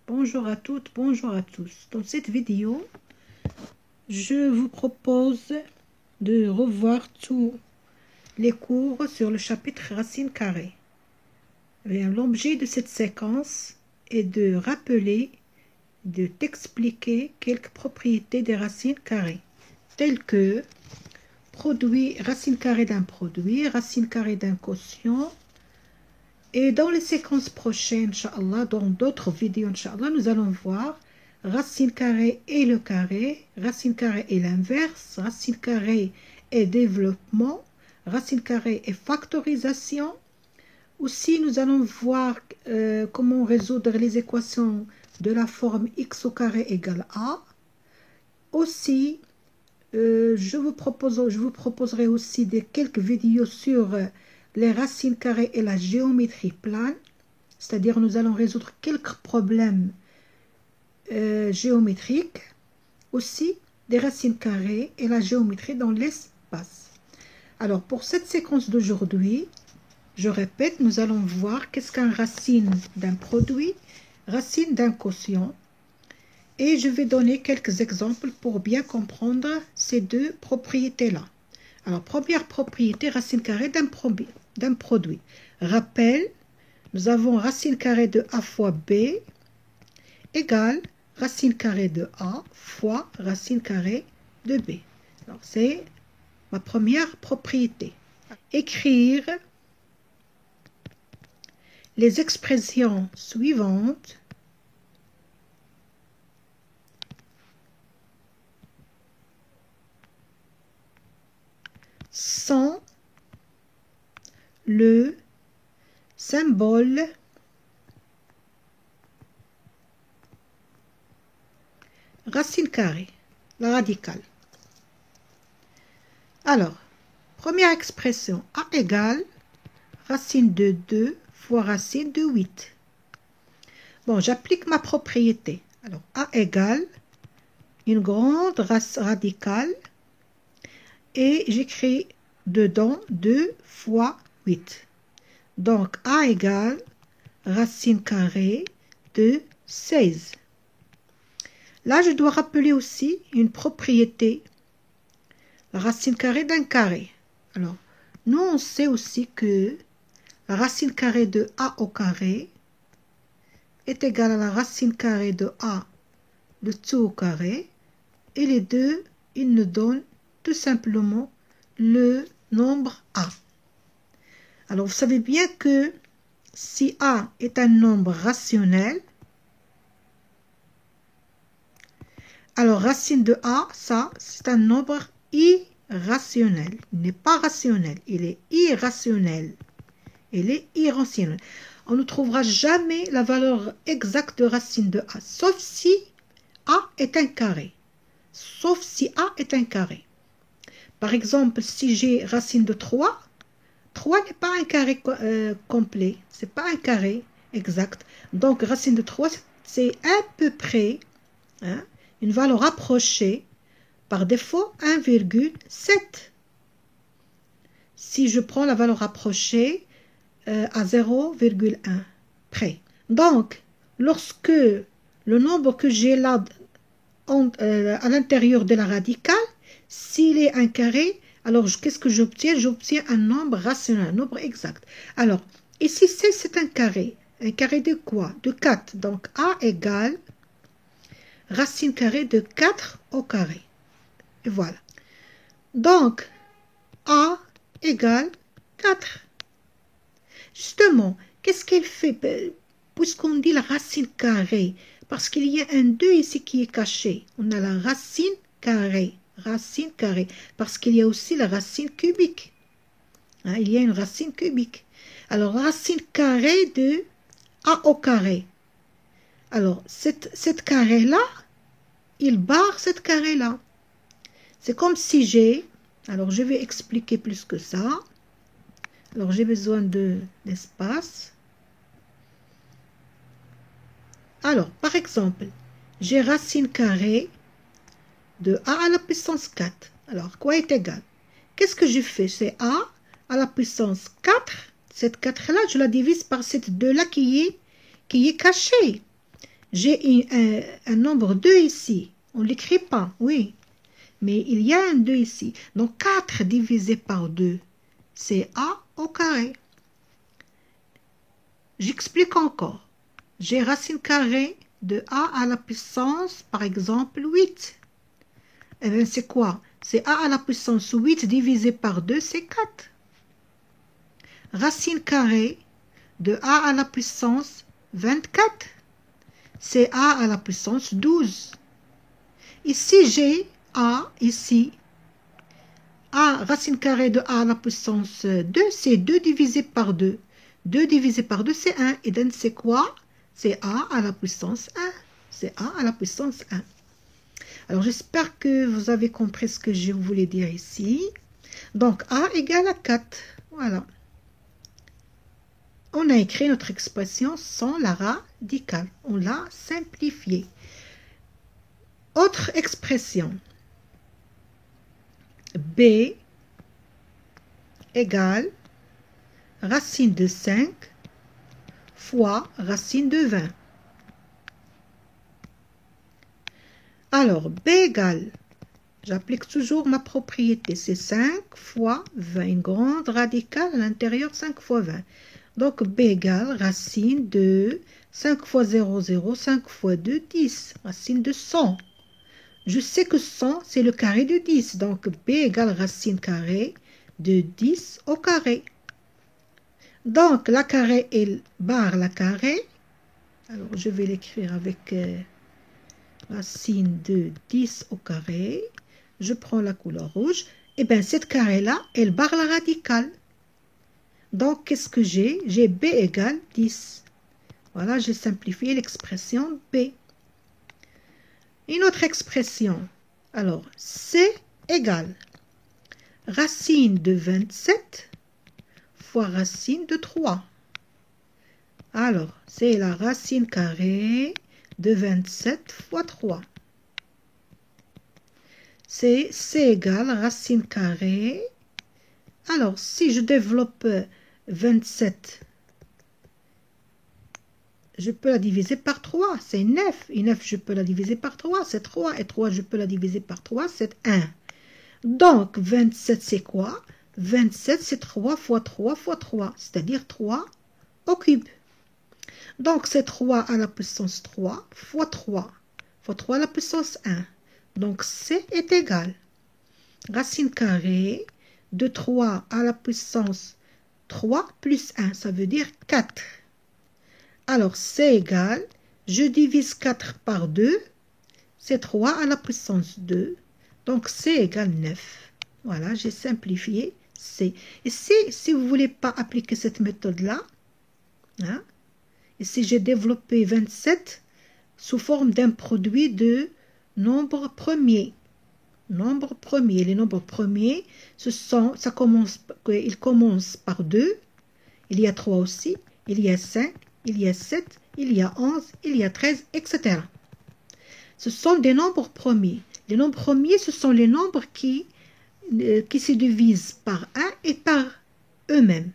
Bonjour à toutes, bonjour à tous. Dans cette vidéo, je vous propose de revoir tous les cours sur le chapitre racine carrée. L'objet de cette séquence est de rappeler, de t'expliquer quelques propriétés des racines carrées, telles que produit, racine carrée d'un produit, racine carrée d'un quotient. Et dans les séquences prochaines, Inch'Allah, dans d'autres vidéos, Inch'Allah, nous allons voir racine carrée et le carré, racine carrée et l'inverse, racine carrée et développement, racine carrée et factorisation. Aussi, nous allons voir comment résoudre les équations de la forme x au carré égale a. Aussi, je vous proposerai aussi quelques vidéos sur les racines carrées et la géométrie plane, c'est-à-dire nous allons résoudre quelques problèmes géométriques, aussi des racines carrées et la géométrie dans l'espace. Alors pour cette séquence d'aujourd'hui, je répète, nous allons voir qu'est-ce qu'un racine d'un produit, racine d'un quotient, et je vais donner quelques exemples pour bien comprendre ces deux propriétés-là. Alors, première propriété, racine carrée d'un produit. Rappel, nous avons racine carrée de A fois B égale racine carrée de A fois racine carrée de B. Alors, c'est ma première propriété. Écrire les expressions suivantes sans le symbole racine carrée, la radicale. Alors, première expression, A égale racine de 2 fois racine de 8. Bon, j'applique ma propriété. Alors, A égale une grande radicale et j'écris dedans 2 fois 8. Donc, A égale racine carrée de 16. Là, je dois rappeler aussi une propriété, la racine carrée d'un carré. Alors, nous, on sait aussi que la racine carrée de A au carré est égale à la racine carrée de A, le tout au carré, et les deux, ils nous donnent tout simplement le nombre A. Alors, vous savez bien que si A est un nombre rationnel, alors racine de A, ça, c'est un nombre irrationnel. Il n'est pas rationnel, il est irrationnel. Il est irrationnel. On ne trouvera jamais la valeur exacte de racine de A, sauf si A est un carré. Sauf si A est un carré. Par exemple, si j'ai racine de 3, 3 n'est pas un carré complet. Ce n'est pas un carré exact. Donc, racine de 3, c'est à peu près une valeur approchée, par défaut 1,7. Si je prends la valeur approchée à 0,1 près. Donc, lorsque le nombre que j'ai là à l'intérieur de la radicale, s'il est un carré, alors qu'est-ce que j'obtiens? J'obtiens un nombre rationnel, un nombre exact. Alors, ici, c'est un carré. Un carré de quoi? De 4. Donc, A égale racine carrée de 4 au carré. Et voilà. Donc, A égale 4. Justement, qu'est-ce qu'elle fait? Puisqu'on dit la racine carrée, parce qu'il y a un 2 ici qui est caché. On a la racine carrée. Racine carrée. Parce qu'il y a aussi la racine cubique. Il y a une racine cubique. Alors, racine carrée de A au carré. Alors, cette carré-là, il barre cette carré-là. C'est comme si j'ai... Alors, je vais expliquer plus que ça. Alors, j'ai besoin d'espace. Alors, par exemple, j'ai racine carrée de A à la puissance 4. Alors, quoi est égal? Qu'est-ce que je fais? C'est A à la puissance 4. Cette 4-là, je la divise par cette 2-là qui est cachée. J'ai un nombre 2 ici. On ne l'écrit pas, oui. Mais il y a un 2 ici. Donc 4 divisé par 2, c'est a au carré. J'explique encore. J'ai racine carrée de a à la puissance, par exemple, 8. Eh bien, c'est quoi? C'est a à la puissance 8 divisé par 2, c'est 4. Racine carrée de a à la puissance 24. C'est a à la puissance 12. Ici, j'ai a, ici. A, racine carrée de a à la puissance 2, c'est 2 divisé par 2. 2 divisé par 2, c'est 1. Et donc, c'est quoi? C'est a à la puissance 1. C'est a à la puissance 1. Alors, j'espère que vous avez compris ce que je voulais dire ici. Donc, a égale à 4. Voilà. On a écrit notre expression sans la radicale. On l'a simplifiée. Autre expression. B égale racine de 5 fois racine de 20. Alors, B égale, j'applique toujours ma propriété, c'est 5 fois 20, une grande radicale à l'intérieur, 5 fois 20. Donc, B égale racine de 5 fois 0, 0, 5 fois 2, 10, racine de 100. Je sais que 100, c'est le carré de 10, donc B égale racine carrée de 10 au carré. Donc, la carré est barre la carré. Alors, je vais l'écrire avec racine de 10 au carré. Je prends la couleur rouge. Et bien, cette carré-là, elle barre la radicale. Donc, qu'est-ce que j'ai? J'ai B égale 10. Voilà, j'ai simplifié l'expression B. Une autre expression. Alors, C égale racine de 27 fois racine de 3. Alors, c'est la racine carrée de 27 fois 3. C'est C égale racine carrée. Alors, si je développe 27, je peux la diviser par 3, c'est 9. Et 9, je peux la diviser par 3, c'est 3. Et 3, je peux la diviser par 3, c'est 1. Donc, 27, c'est quoi? 27, c'est 3 fois 3 fois 3, c'est-à-dire 3 au cube. Donc, c'est 3 à la puissance 3 fois 3 fois 3 à la puissance 1. Donc, C est égal. Racine carrée de 3 à la puissance 3 plus 1, ça veut dire 4. Alors, C égale, je divise 4 par 2, c'est 3 à la puissance 2. Donc, C égale 9. Voilà, j'ai simplifié C. Et si vous ne voulez pas appliquer cette méthode-là, hein, et si j'ai développé 27 sous forme d'un produit de nombres premiers. Nombres premiers. Les nombres premiers, ils commencent par 2. Il y a 3 aussi. Il y a 5. Il y a 7. Il y a 11. Il y a 13, etc. Ce sont des nombres premiers. Les nombres premiers, ce sont les nombres qui se divisent par 1 et par eux-mêmes.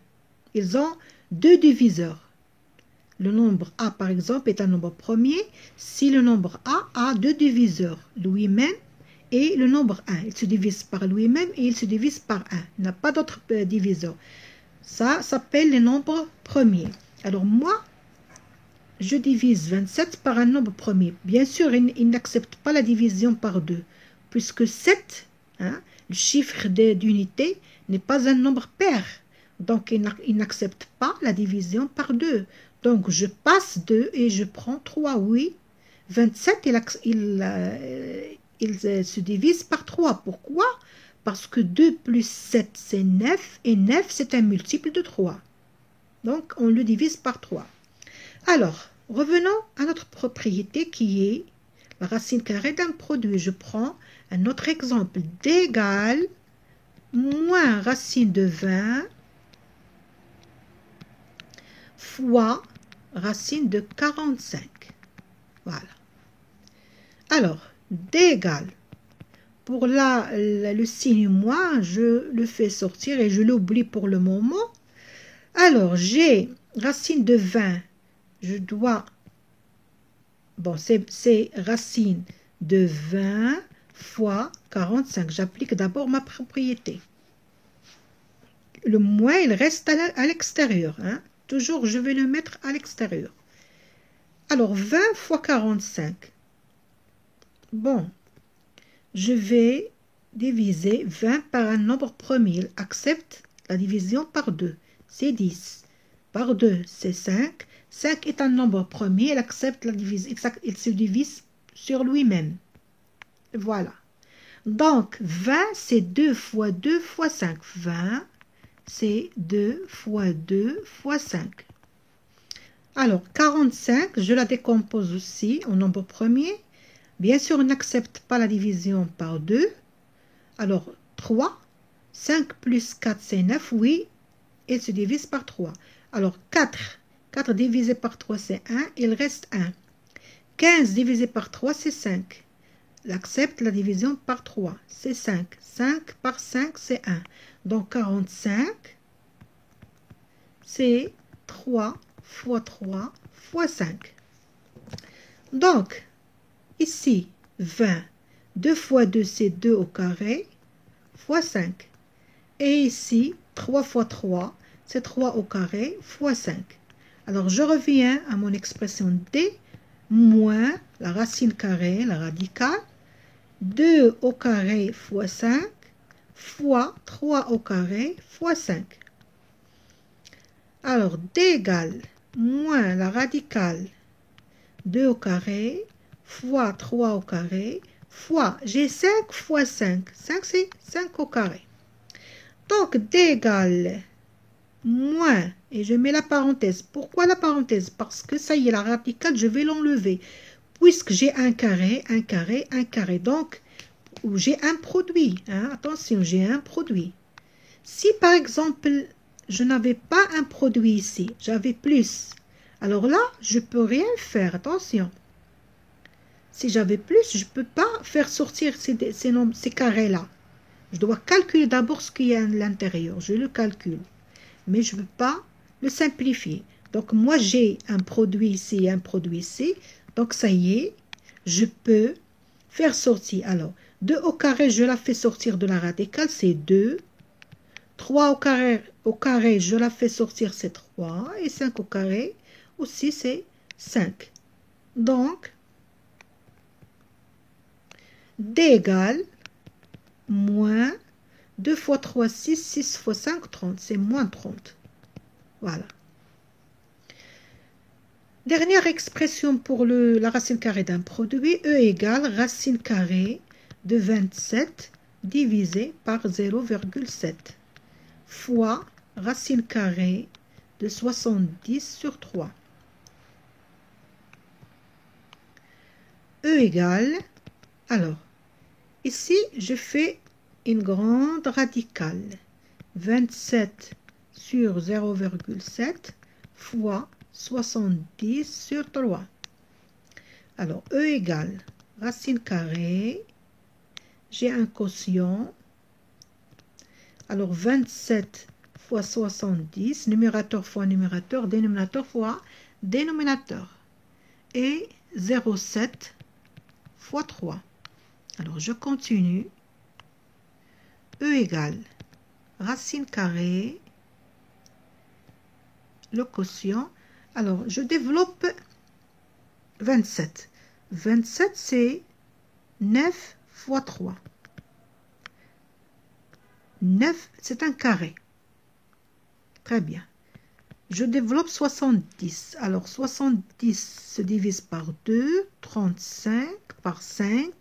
Ils ont deux diviseurs. Le nombre A, par exemple, est un nombre premier si le nombre A a deux diviseurs, lui-même et le nombre 1. Il se divise par lui-même et il se divise par 1. Il n'a pas d'autre diviseur. Ça s'appelle les nombres premiers. Alors moi, je divise 27 par un nombre premier. Bien sûr, il n'accepte pas la division par 2, puisque 7, hein, le chiffre d'unité, n'est pas un nombre pair. Donc, il n'accepte pas la division par 2. Donc, je passe 2 et je prends 3. Oui, 27, il se divise par 3. Pourquoi? Parce que 2 plus 7, c'est 9. Et 9, c'est un multiple de 3. Donc, on le divise par 3. Alors, revenons à notre propriété qui est la racine carrée d'un produit. Je prends un autre exemple. D égale moins racine de 20 fois racine de 45. Voilà. Alors, D égale, pour le signe moins, je le fais sortir et je l'oublie pour le moment. Alors, j'ai racine de 20, je dois Bon, c'est racine de 20 fois 45. J'applique d'abord ma propriété. Le moins, il reste à l'extérieur. Hein. Toujours, je vais le mettre à l'extérieur. Alors, 20 fois 45. Bon, je vais diviser 20 par un nombre premier. Il accepte la division par 2. C'est 10. Par 2, c'est 5. 5 est un nombre premier. Il accepte la division. Il se divise sur lui-même. Voilà. Donc, 20, c'est 2 fois 2 fois 5. 20, c'est 2 fois 2 fois 5. Alors, 45, je la décompose aussi au nombre premier. Bien sûr, on n'accepte pas la division par 2. Alors, 3. 5 plus 4, c'est 9. Oui, il se divise par 3. Alors, 4. 4 divisé par 3, c'est 1. Il reste 1. 15 divisé par 3, c'est 5. Il accepte la division par 3. C'est 5. 5 par 5, c'est 1. Donc, 45, c'est 3 fois 3 fois 5. Donc, ici, 20. 2 fois 2, c'est 2 au carré, fois 5. Et ici, 3 fois 3, c'est 3 au carré, fois 5. Alors, je reviens à mon expression D, moins la racine carrée, la radicale, 2 au carré fois 5, fois 3 au carré, fois 5. Alors, D égale moins la radicale 2 au carré, fois 3 au carré, fois, j'ai 5 fois 5. 5, c'est 5 au carré. Donc, D égale moins, et je mets la parenthèse. Pourquoi la parenthèse? Parce que ça y est, la radicale, je vais l'enlever. Puisque j'ai un carré, un carré, un carré. Donc, j'ai un produit. Hein? Attention, j'ai un produit. Si, par exemple, je n'avais pas un produit ici, j'avais plus. Alors là, je ne peux rien faire. Attention. Si j'avais plus, je ne peux pas faire sortir ces carrés-là. Je dois calculer d'abord ce qu'il y a à l'intérieur. Je le calcule. Mais je ne peux pas le simplifier. Donc, moi, j'ai un produit ici et un produit ici. Donc, ça y est, je peux faire sortir. Alors, 2 au carré, je la fais sortir de la radicale, c'est 2. 3 au carré, je la fais sortir, c'est 3. Et 5 au carré, aussi, c'est 5. Donc, D égale moins 2 fois 3, 6, 6 fois 5, 30. C'est moins 30. Voilà. Dernière expression pour la racine carrée d'un produit. E égale racine carrée de 27 divisé par 0,7 fois racine carrée de 70 sur 3. E égale, alors, ici, je fais une grande radicale. 27 sur 0,7 fois 70 sur 3. Alors, E égale racine carrée. J'ai un quotient. Alors, 27 fois 70, numérateur fois numérateur, dénominateur fois dénominateur. Et 0,7 fois 3. Alors, je continue. E égale racine carrée, le quotient. Alors, je développe 27. 27, c'est 9 fois 3. 9, c'est un carré. Très bien. Je développe 70. Alors, 70 se divise par 2, 35 par 5.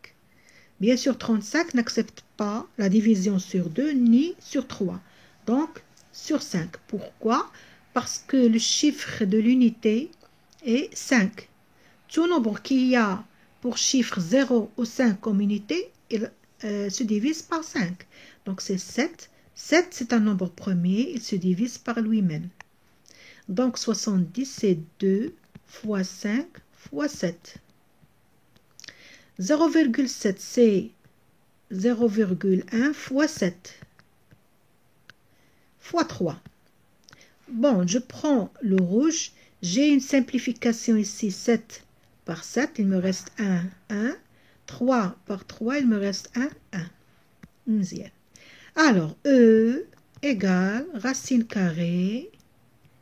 Bien sûr, 35 n'accepte pas la division sur 2 ni sur 3. Donc, sur 5. Pourquoi? Parce que le chiffre de l'unité est 5. Tout nombre qui a pour chiffre 0 ou 5 comme unité, il se divise par 5. Donc, c'est 7. 7, c'est un nombre premier, il se divise par lui-même. Donc, 70, c'est 2 fois 5 fois 7. 0,7, c'est 0,1 fois 7 fois 3. Bon, je prends le rouge. J'ai une simplification ici, 7 par 7, il me reste 1, 1. 3 par 3, il me reste 1, 1. Mzien. Alors, E égale racine carrée.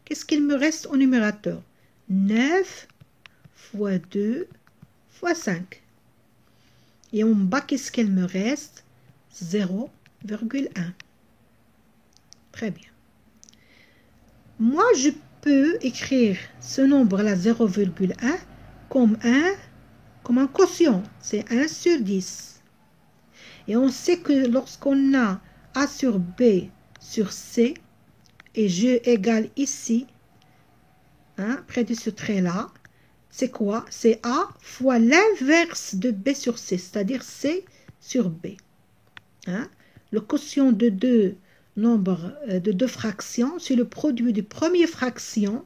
Qu'est-ce qu'il me reste au numérateur? 9 fois 2 fois 5. Et en bas, qu'est-ce qu'il me reste? 0,1. Très bien. Moi, je peux écrire ce nombre-là, 0,1, comme un quotient. C'est 1 sur 10. Et on sait que lorsqu'on a A sur B sur C, et je égale ici, près de ce trait-là, c'est quoi? C'est A fois l'inverse de B sur C, c'est-à-dire C sur B. Le quotient de deux nombres, de deux fractions, c'est le produit de première fraction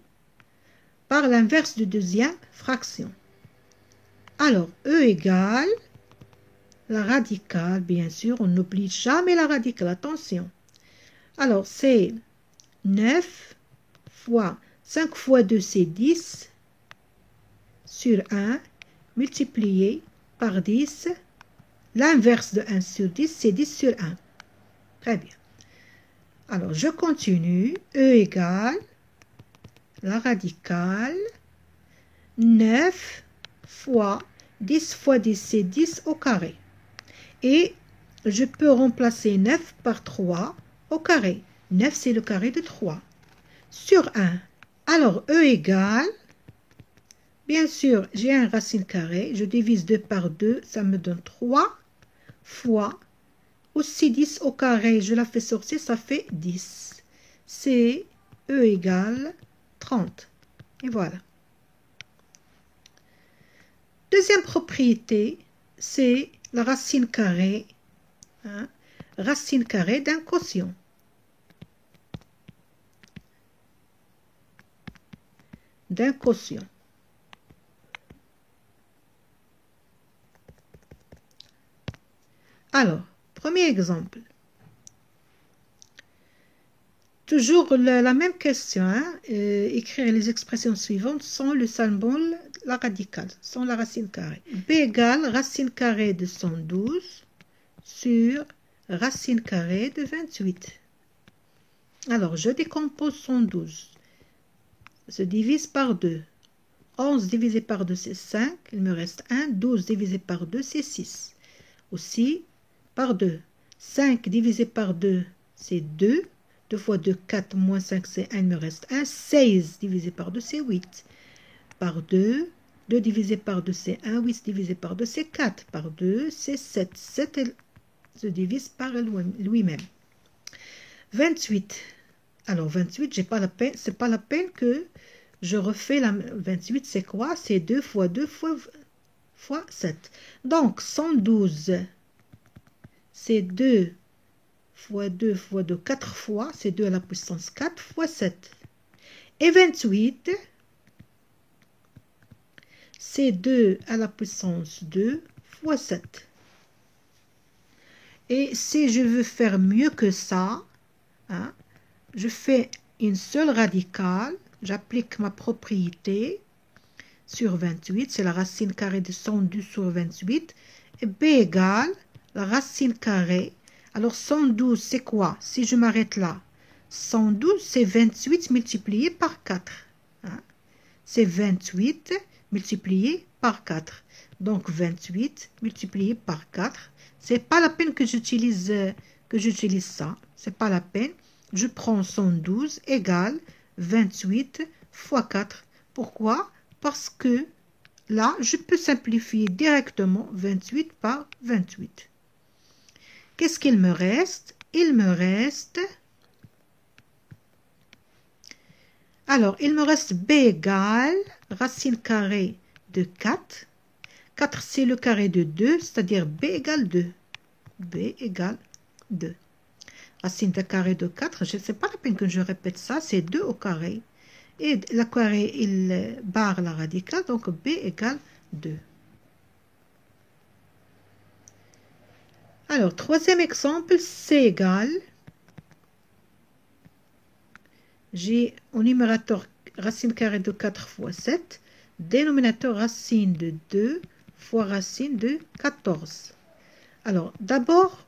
par l'inverse de deuxième fraction. Alors, E égale la radicale, bien sûr, on n'oublie jamais la radicale, attention. Alors, c'est 9 fois 5 fois 2, c'est 10 sur 1, multiplié par 10. L'inverse de 1 sur 10, c'est 10 sur 1. Très bien. Alors, je continue. E égale la radicale 9 fois 10 fois 10, c'est 10 au carré. Et je peux remplacer 9 par 3 au carré. 9, c'est le carré de 3. Sur 1. Alors, E égale, bien sûr, j'ai un racine carrée. Je divise 2 par 2, ça me donne 3 fois. Aussi 10 au carré, je la fais sortir, ça fait 10. C'est E égale 30. Et voilà. Deuxième propriété, c'est la racine carrée. Racine carrée d'un quotient. D'un quotient. Alors, premier exemple. Toujours la même question. Écrire les expressions suivantes sans le symbole, la radicale, sans la racine carrée. B égale racine carrée de 112 sur racine carrée de 28. Alors, je décompose 112. Se divise par 2. 11 divisé par 2, c'est 5. Il me reste 1. 12 divisé par 2, c'est 6. Aussi, par 2. 5 divisé par 2, c'est 2. 2 fois 2, 4, moins 5, c'est 1. Il me reste 1. 16 divisé par 2, c'est 8. Par 2. 2 divisé par 2, c'est 1. 8 divisé par 2, c'est 4. Par 2, c'est 7. 7 se divise par lui-même. 28. Alors, 28, c'est pas la peine que je refais la 28, c'est quoi? C'est 2 fois 2 fois 7. Donc, 112, c'est 2 fois 2 fois 2, 4 fois, c'est 2 à la puissance 4 fois 7. Et 28, c'est 2 à la puissance 2 fois 7. Et si je veux faire mieux que ça, je fais une seule radicale, j'applique ma propriété sur 28, c'est la racine carrée de 112 sur 28, et B égale la racine carrée. Alors 112, c'est quoi? Si je m'arrête là, 112, c'est 28 multiplié par 4. C'est 28 multiplié par 4. Donc 28 multiplié par 4. C'est pas la peine que j'utilise ça. C'est pas la peine. Je prends 112 égale 28 fois 4. Pourquoi? Parce que là, je peux simplifier directement 28 par 28. Qu'est-ce qu'il me reste? Il me reste... Alors, il me reste B égale racine carrée de 4. 4, c'est le carré de 2, c'est-à-dire B égale 2. B égale 2. Racine de carré de 4, je ne sais pas la peine que je répète ça, c'est 2 au carré. Et le carré, il barre la radicale, donc B égale 2. Alors, troisième exemple, C égale, j'ai au numérateur racine carrée de 4 fois 7, Dénominateur racine de 2 fois racine de 14. Alors, d'abord,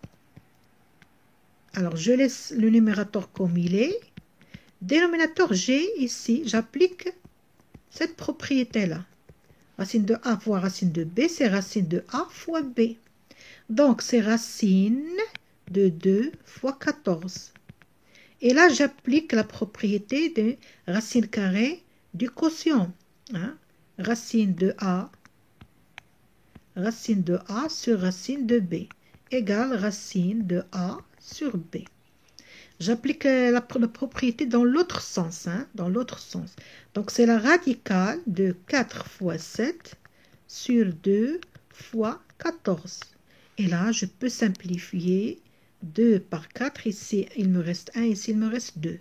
je laisse le numérateur comme il est. Dénominateur G, ici, j'applique cette propriété-là. Racine de A fois racine de B, c'est racine de A fois B. Donc, c'est racine de 2 fois 14. Et là, j'applique la propriété de racine carrée du quotient. Hein? Racine de A sur racine de B égale racine de A sur B. J'applique la propriété dans l'autre sens. Hein? Dans l'autre sens. Donc, c'est la radicale de 4 fois 7 sur 2 fois 14. Et là, je peux simplifier 2 par 4. Ici, il me reste 1. Ici, il me reste 2.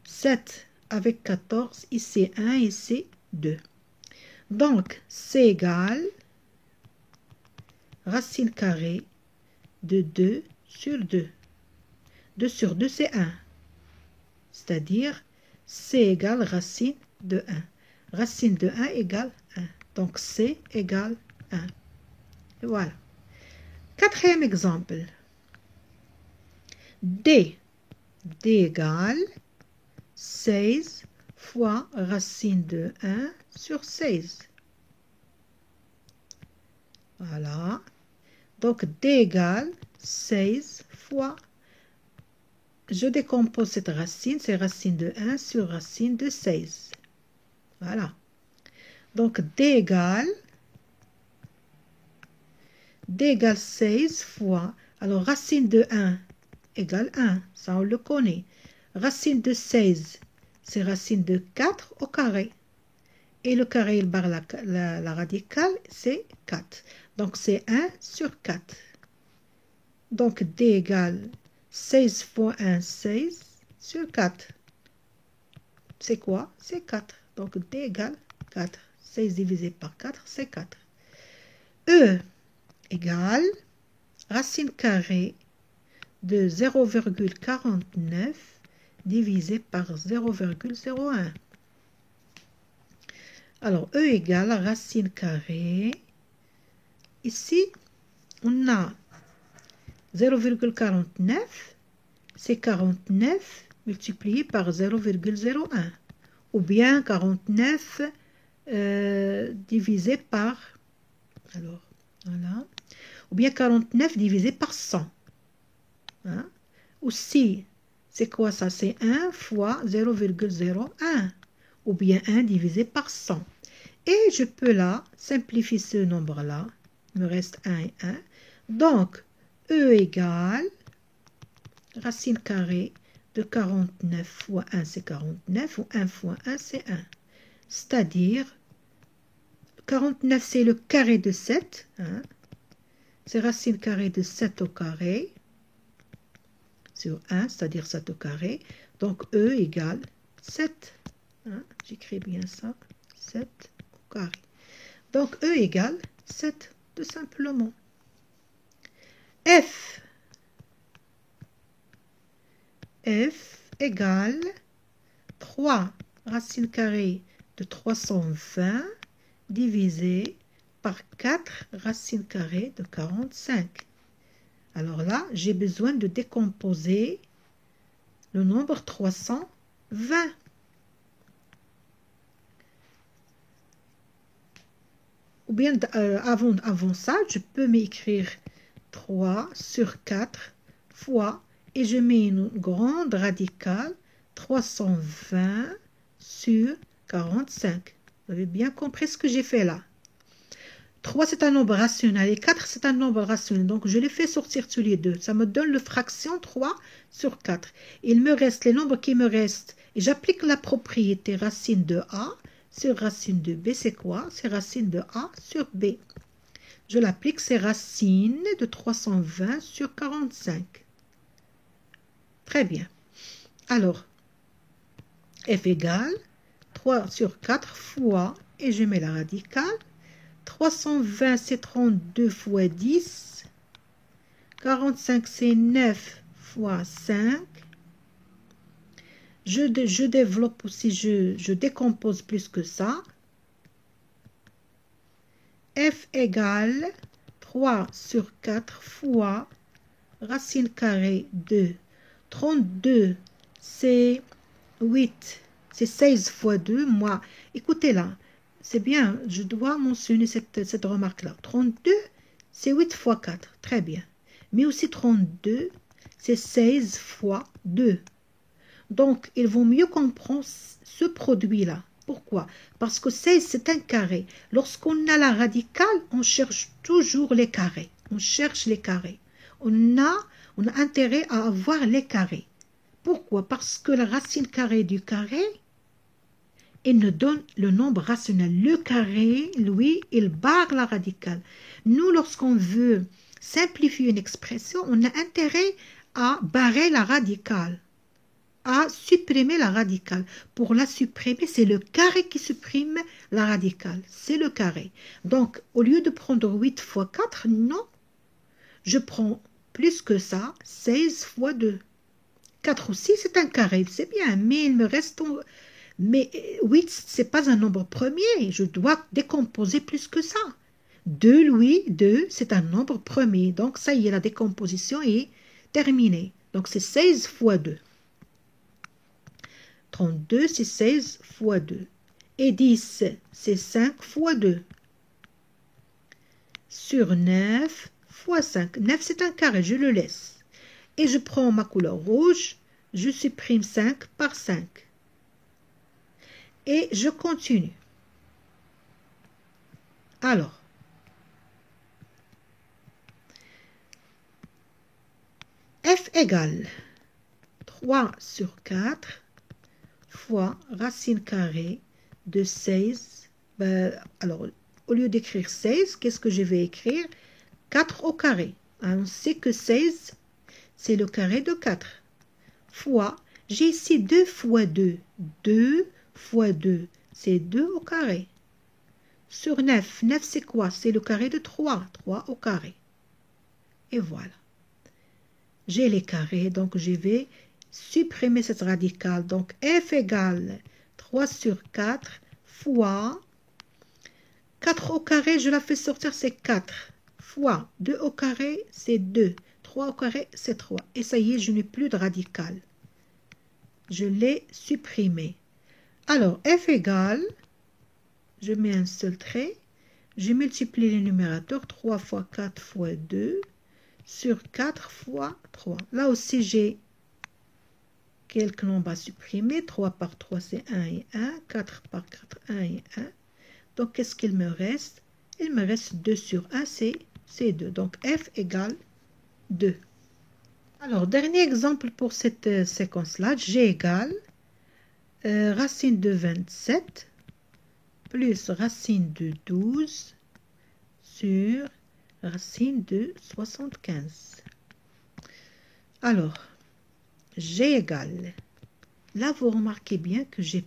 7 avec 14. Ici, 1. Ici, 2. Donc, c'est égal racine carrée de 2 sur 2. 2 sur 2, c'est 1. C'est-à-dire, C égale racine de 1. Racine de 1 égale 1. Donc, C égale 1. Et voilà. Quatrième exemple. D. D égale 16 fois racine de 1 sur 16. Voilà. Donc, D égale 16 fois. Je décompose cette racine, c'est racine de 1 sur racine de 16. Voilà. Donc, D égale 16 fois. Alors, racine de 1 égale 1. Ça, on le connaît. Racine de 16, c'est racine de 4 au carré. Et le carré, il barre la radicale, c'est 4. Donc, c'est 1 sur 4. Donc, D égale 16 fois 1, 16 sur 4. C'est quoi? C'est 4. Donc, D égale 4. 16 divisé par 4, c'est 4. E égale racine carrée de 0,49 divisé par 0,01. Alors, E égale racine carrée. Ici, on a 0,49, c'est 49 multiplié par 0,01. Ou bien 49 divisé par... Alors, voilà. Ou bien 49 divisé par 100. Hein? Aussi, c'est quoi ça? C'est 1 fois 0,01. Ou bien 1 divisé par 100. Et je peux là simplifier ce nombre-là. Il me reste 1 et 1. Donc, E égale racine carrée de 49 fois 1, c'est 49. Ou 1 fois 1, c'est 1. C'est-à-dire, 49, c'est le carré de 7. Hein? C'est racine carrée de 7 au carré. Sur 1, c'est-à-dire 7 au carré. Donc, E égale 7. Hein? J'écris bien ça. 7 au carré. Donc, E égale 7, tout simplement. F égale 3 racine carrée de 320 divisé par 4 racine carrée de 45. Alors là, j'ai besoin de décomposer le nombre 320. Ou bien avant ça, je peux m'écrire 3 sur 4 fois, et je mets une grande radicale, 320 sur 45. Vous avez bien compris ce que j'ai fait là. 3, c'est un nombre rationnel et 4, c'est un nombre rationnel. Donc, je les fais sortir tous les deux. Ça me donne le fraction 3 sur 4. Il me reste les nombres qui me restent. Et j'applique la propriété racine de A sur racine de B. C'est quoi? C'est racine de A sur B. Je l'applique, c'est racine de 320 sur 45. Très bien. Alors, F égale 3 sur 4 fois, et je mets la radicale. 320, c'est 32 fois 10. 45, c'est 9 fois 5. Je développe aussi, je décompose plus que ça. f égale 3 sur 4 fois racine carrée de 32, c'est 8, c'est 16 fois 2. Moi, écoutez là, c'est bien, je dois mentionner cette remarque-là. 32, c'est 8 fois 4, très bien. Mais aussi 32, c'est 16 fois 2. Donc, il vaut mieux comprendre ce produit-là. Pourquoi? Parce que 16, c'est un carré. Lorsqu'on a la radicale, on cherche toujours les carrés. On cherche les carrés. On a intérêt à avoir les carrés. Pourquoi? Parce que la racine carrée du carré, il nous donne le nombre rationnel. Le carré, lui, il barre la radicale. Nous, lorsqu'on veut simplifier une expression, on a intérêt à barrer la radicale, à supprimer la radicale. Pour la supprimer, c'est le carré qui supprime la radicale. C'est le carré. Donc, au lieu de prendre 8 fois 4, non, je prends plus que ça, 16 fois 2. 4 aussi, c'est un carré, c'est bien, mais il me reste... Mais 8, ce n'est pas un nombre premier, je dois décomposer plus que ça. 2, oui, 2, c'est un nombre premier, donc ça y est, la décomposition est terminée. Donc c'est 16 fois 2. 32, c'est 16 fois 2. Et 10, c'est 5 fois 2. Sur 9 fois 5. 9, c'est un carré, je le laisse. Et je prends ma couleur rouge, je supprime 5 par 5. Et je continue. Alors, f égale 3 sur 4 fois racine carrée de 16. Alors, au lieu d'écrire 16, qu'est-ce que je vais écrire? 4 au carré. On sait que 16, c'est le carré de 4. Fois, j'ai ici 2 fois 2. 2 fois 2, c'est 2 au carré. Sur 9, 9 c'est quoi? C'est le carré de 3. 3 au carré. Et voilà. J'ai les carrés, donc je vais supprimer cette radicale. Donc f égale 3 sur 4 fois 4 au carré, je la fais sortir, c'est 4. Fois 2 au carré, c'est 2. 3 au carré, c'est 3. Et ça y est, je n'ai plus de radicale. Je l'ai supprimé. Alors, f égale, je mets un seul trait, je multiplie les numérateurs, 3 fois 4 fois 2, sur 4 fois 3. Là aussi, j'ai quelques nombres à supprimer. 3 par 3, c'est 1 et 1. 4 par 4, 1 et 1. Donc, qu'est-ce qu'il me reste? Il me reste 2 sur 1, c'est 2. Donc, f égale 2. Alors, dernier exemple pour cette séquence-là. G égale racine de 27 plus racine de 12 sur racine de 75. Alors, G égale, là vous remarquez bien que j'ai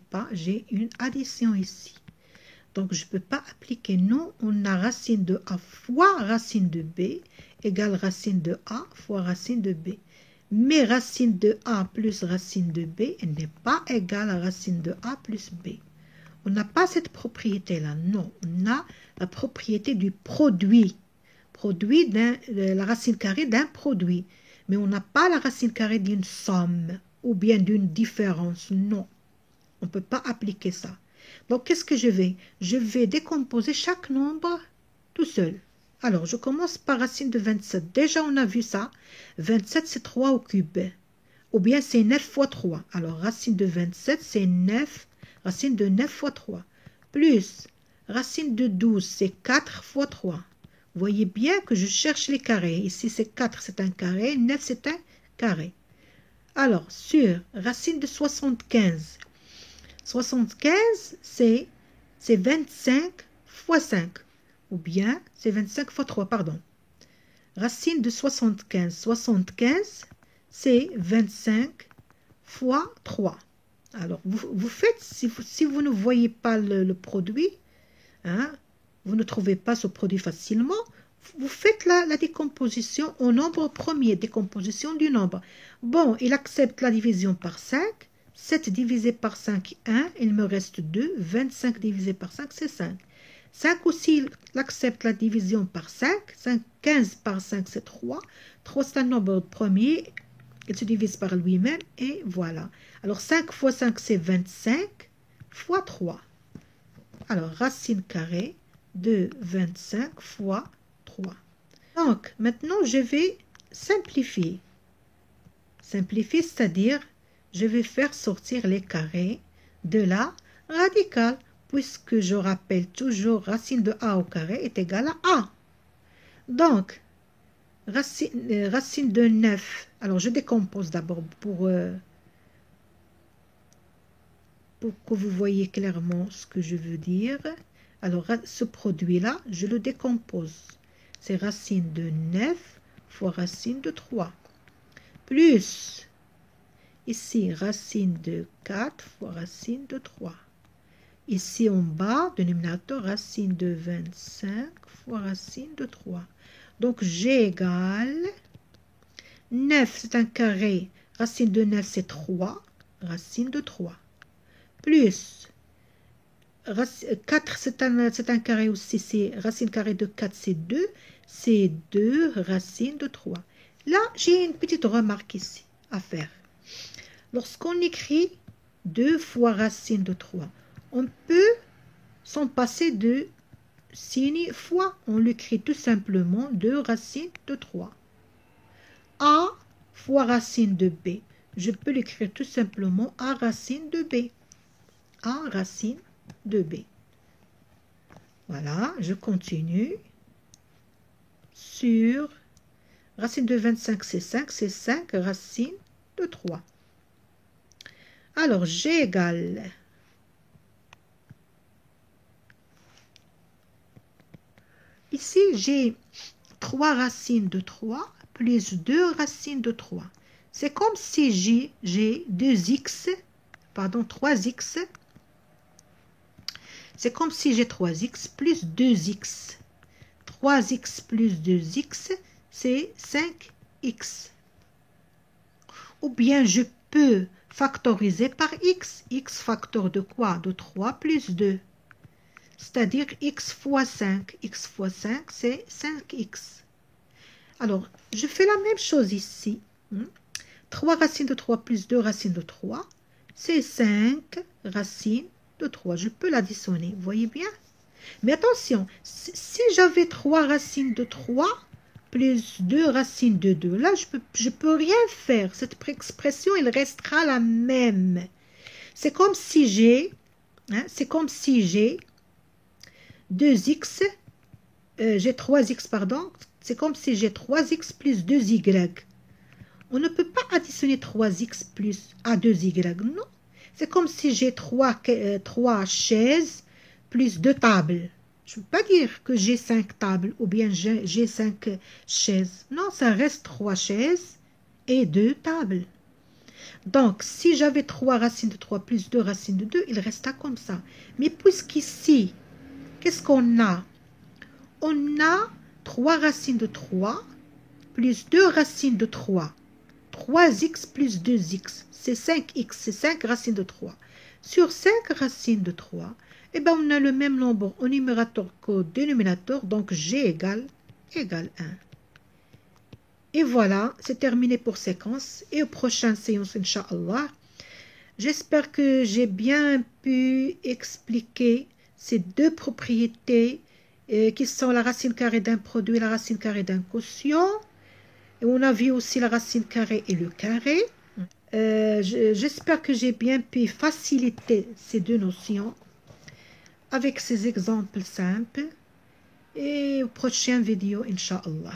une addition ici. Donc je ne peux pas appliquer, non, on a racine de A fois racine de B égale racine de A fois racine de B. Mais racine de A plus racine de B n'est pas égale à racine de A plus B. On n'a pas cette propriété-là, non. On a la propriété du produit. Produit la racine carrée d'un produit. Mais on n'a pas la racine carrée d'une somme ou bien d'une différence, non. On ne peut pas appliquer ça. Donc, qu'est-ce que je vais? Je vais décomposer chaque nombre tout seul. Alors, je commence par racine de 27. Déjà, on a vu ça. 27, c'est 3 au cube. Ou bien, c'est 9 fois 3. Alors, racine de 27, c'est 9. Racine de 9 fois 3. Plus, racine de 12, c'est 4 fois 3. Vous voyez bien que je cherche les carrés. Ici, c'est 4, c'est un carré. 9, c'est un carré. Alors, sur racine de 75. 75, c'est 25 fois 5. Ou bien, c'est 25 fois 3, pardon. Racine de 75. 75, c'est 25 fois 3. Alors, vous faites, si vous ne voyez pas le produit, hein, vous ne trouvez pas ce produit facilement, vous faites la décomposition au nombre premier, décomposition du nombre. Bon, il accepte la division par 5. 7 divisé par 5, 1. Il me reste 2. 25 divisé par 5, c'est 5. 5 aussi, il accepte la division par 5. 15 par 5, c'est 3. 3, c'est un nombre premier. Il se divise par lui-même et voilà. Alors 5 fois 5, c'est 25 fois 3. Alors racine carrée de 25 fois 3. Donc maintenant, je vais simplifier. Simplifier, c'est-à-dire, je vais faire sortir les carrés de la radicale, puisque je rappelle toujours racine de a au carré est égale à a. Donc, racine de 9, alors je décompose d'abord pour que vous voyez clairement ce que je veux dire. Alors, ce produit-là, je le décompose. C'est racine de 9 fois racine de 3. Plus, ici, racine de 4 fois racine de 3. Ici, en bas, dénominateur, racine de 25 fois racine de 3. Donc, G égale 9, c'est un carré. Racine de 9, c'est 3. Racine de 3. Plus 4, c'est un carré aussi. C'est racine carrée de 4, c'est 2. C'est 2 racines de 3. Là, j'ai une petite remarque ici à faire. Lorsqu'on écrit 2 fois racine de 3, on peut s'en passer de signe fois. On l'écrit tout simplement 2 racines de 3. A fois racine de B. Je peux l'écrire tout simplement A racine de B. A racine de B. Voilà, je continue. Sur racine de 25, c'est 5 racine de 3. Alors, G égale ici, j'ai 3 racines de 3 plus 2 racines de 3. C'est comme si j'ai 2x, pardon, 3x. C'est comme si j'ai 3x plus 2x. 3x plus 2x, c'est 5x. Ou bien je peux factoriser par x. X facteur de quoi? De 3 plus 2. C'est-à-dire x fois 5. X fois 5, c'est 5x. Alors, je fais la même chose ici. 3 racines de 3 plus 2 racines de 3, c'est 5 racines de 3. Je peux l'additionner, vous voyez bien? Mais attention, si j'avais 3 racines de 3 plus 2 racines de 2, là, je peux rien faire. Cette expression, elle restera la même. C'est comme si j'ai 2x, j'ai 3x, pardon. C'est comme si j'ai 3x plus 2y. On ne peut pas additionner 3x plus à 2y, non. C'est comme si j'ai 3 chaises plus 2 tables. Je ne peux pas dire que j'ai 5 tables ou bien j'ai 5 chaises. Non, ça reste 3 chaises et 2 tables. Donc, si j'avais 3 racines de 3 plus 2 racines de 2, il resta comme ça. Mais puisqu'ici, qu'est-ce qu'on a? On a 3 racines de 3 plus 2 racines de 3. 3x plus 2x, c'est 5x, c'est 5 racines de 3. Sur 5 racines de 3, eh bien, on a le même nombre au numérateur qu'au dénominateur, donc G égale 1. Et voilà, c'est terminé pour séquence. Et aux prochaines séances, Inch'Allah, j'espère que j'ai bien pu expliquer ces deux propriétés qui sont la racine carrée d'un produit et la racine carrée d'un quotient. Et on a vu aussi la racine carrée et le carré. J'espère que j'ai bien pu faciliter ces deux notions avec ces exemples simples. Et aux prochaines vidéos, Inch'Allah.